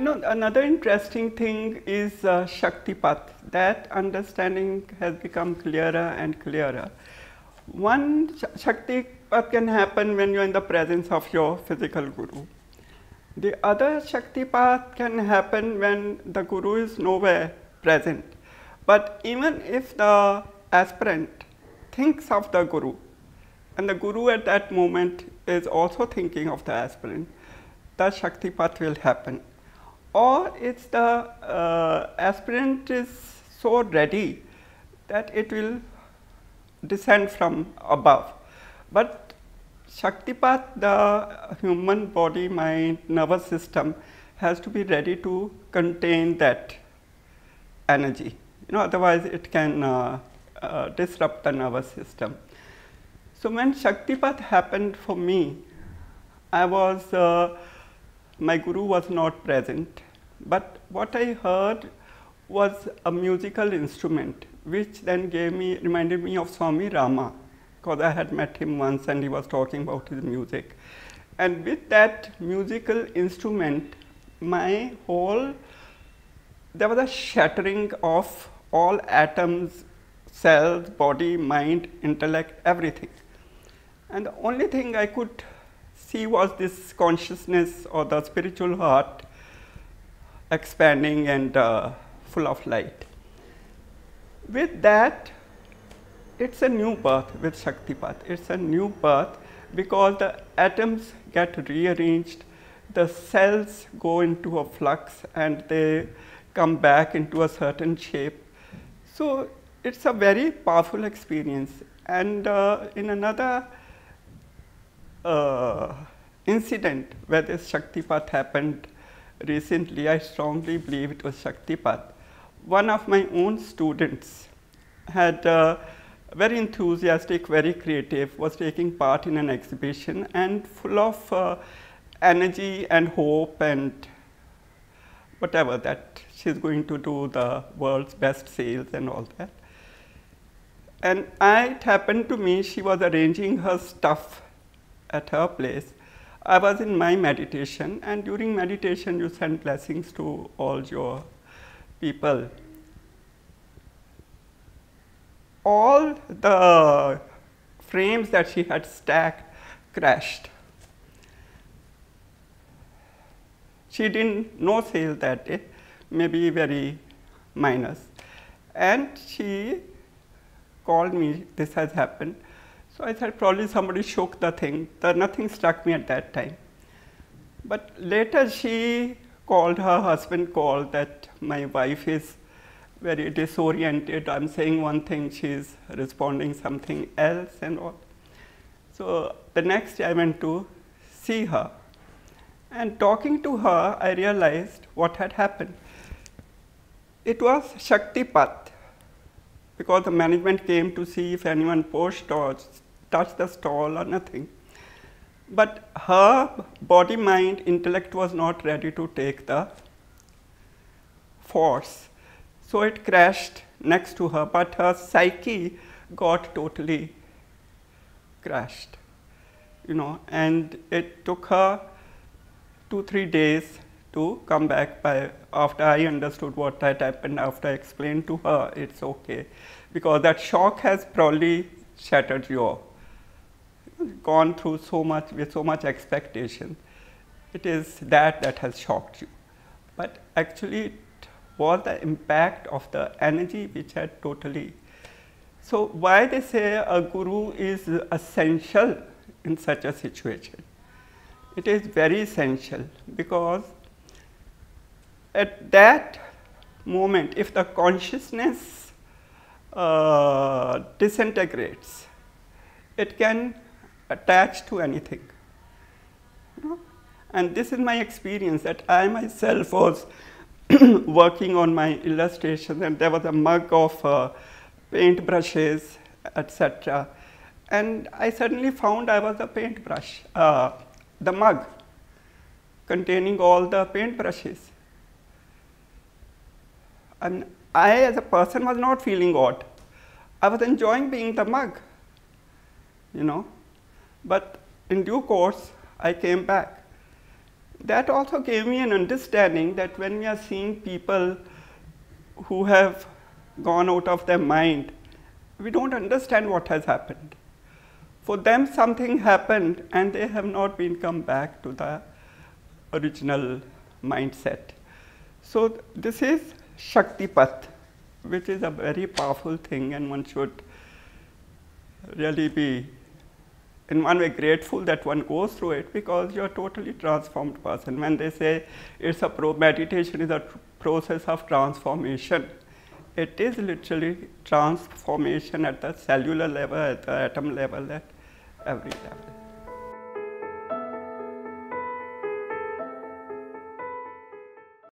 Another interesting thing is Shaktipat. That understanding has become clearer and clearer. One Shaktipat can happen when you're in the presence of your physical guru. The other Shaktipat can happen when the guru is nowhere present. But even if the aspirant thinks of the guru, and the guru at that moment is also thinking of the aspirant, the Shaktipat will happen. Or it's the aspirant is so ready that it will descend from above. But Shaktipat, the human body, mind, nervous system has to be ready to contain that energy. Otherwise it can disrupt the nervous system. So when Shaktipat happened for me, my guru was not present, but what I heard was a musical instrument, which then reminded me of Swami Rama, because I had met him once and he was talking about his music. And with that musical instrument, there was a shattering of all atoms, cells, body, mind, intellect, everything. And the only thing I could see was this consciousness or the spiritual heart expanding and full of light. With that, it's a new birth with Shaktipat. It's a new birth because the atoms get rearranged, the cells go into a flux and they come back into a certain shape. So it's a very powerful experience. And in another incident where this Shaktipat happened recently, I strongly believe it was Shaktipat. One of my own students had very enthusiastic, very creative, was taking part in an exhibition and full of energy and hope and whatever, that she's going to do the world's best sales and all that. And it happened to me, she was arranging her stuff at her place. I was in my meditation, and during meditation you send blessings to all your people. All the frames that she had stacked crashed. She didn't no sale that day, maybe very minus. And she called me, this has happened. So I said, probably somebody shook the thing. Nothing struck me at that time. But later she called, her husband called, that my wife is very disoriented. I'm saying one thing, she's responding something else and all. So the next day I went to see her. And talking to her, I realized what had happened. It was Shaktipat, because the management came to see if anyone pushed or touched the stall or nothing. But her body, mind, intellect was not ready to take the force. So it crashed next to her, but her psyche got totally crashed, and it took her 2-3 days to come back. After I understood what had happened, after I explained to her, it's okay, because that shock has probably shattered you, gone through so much with so much expectation. It is that has shocked you. But actually it was the impact of the energy which had totally. So why they say a guru is essential in such a situation? It is very essential, because at that moment, if the consciousness disintegrates, it can attach to anything. And this is my experience, that I myself was working on my illustration, and there was a mug of paint brushes, etc. And I suddenly found I was a paintbrush, the mug containing all the paint brushes. And I, as a person, was not feeling odd. I was enjoying being the mug, But in due course, I came back. that also gave me an understanding that when we are seeing people who have gone out of their mind, we don't understand what has happened. For them, something happened and they have not been come back to the original mindset. So this is Shaktipat, which is a very powerful thing, and one should really be in one way grateful that one goes through it, because you're a totally transformed person. When they say it's a meditation is a process of transformation, it is literally transformation at the cellular level, at the atom level, at every level.